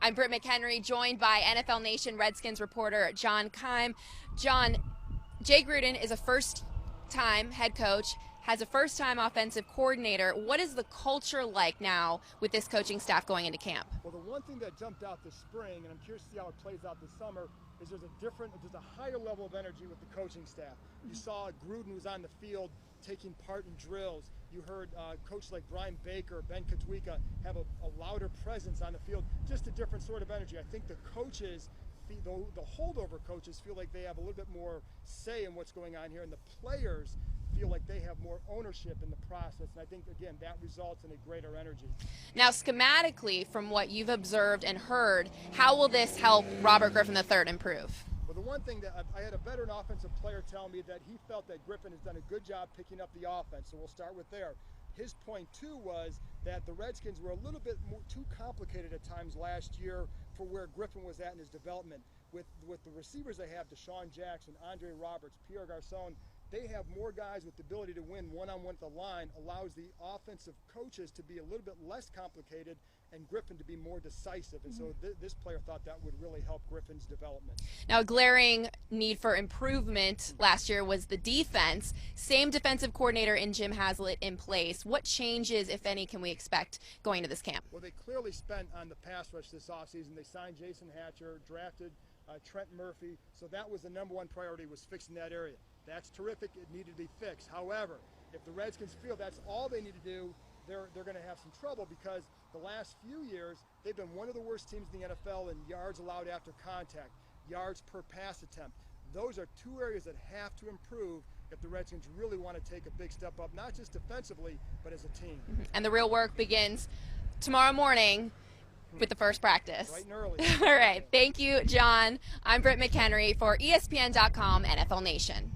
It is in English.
I'm Britt McHenry, joined by NFL Nation Redskins reporter John Keim. John, Jay Gruden is a first-time head coach, has a first-time offensive coordinator. What is the culture like now with this coaching staff going into camp? Well, the one thing that jumped out this spring, and I'm curious to see how it plays out this summer, is there's a higher level of energy with the coaching staff. You saw Gruden was on the field taking part in drills. You heard coaches like Brian Baker, Ben Katwika have a louder presence on the field, just a different sort of energy. I think the coaches, the holdover coaches, feel like they have a little bit more say in what's going on here, and the players feel like they have more ownership in the process. And I think, again, that results in a greater energy. Now, schematically, from what you've observed and heard, how will this help Robert Griffin III improve? Well, the one thing that I had a veteran offensive player tell me that he felt that Griffin has done a good job picking up the offense, so we'll start with there. His point, too, was that the Redskins were a little bit too complicated at times last year for where Griffin was at in his development. With the receivers they have, DeSean Jackson, Andre Roberts, Pierre, Garcon, they have more guys with the ability to win one-on-one at the line, allows the offensive coaches to be a little bit less complicated and Griffin to be more decisive. And so this player thought that would really help Griffin's development. Now, a glaring need for improvement last year was the defense. Same defensive coordinator in Jim Haslett in place. What changes, if any, can we expect going to this camp? Well, they clearly spent on the pass rush this offseason. They signed Jason Hatcher, drafted Trent Murphy. So that was the number one priority, was fixing that area. That's terrific. It needed to be fixed. However, if the Redskins feel that's all they need to do, they're going to have some trouble, because the last few years they've been one of the worst teams in the NFL in yards allowed after contact, yards per pass attempt. Those are two areas that have to improve if the Redskins really want to take a big step up, not just defensively, but as a team. And the real work begins tomorrow morning with the first practice. Bright and early. All right. Thank you, John. I'm Britt McHenry for ESPN.com NFL Nation.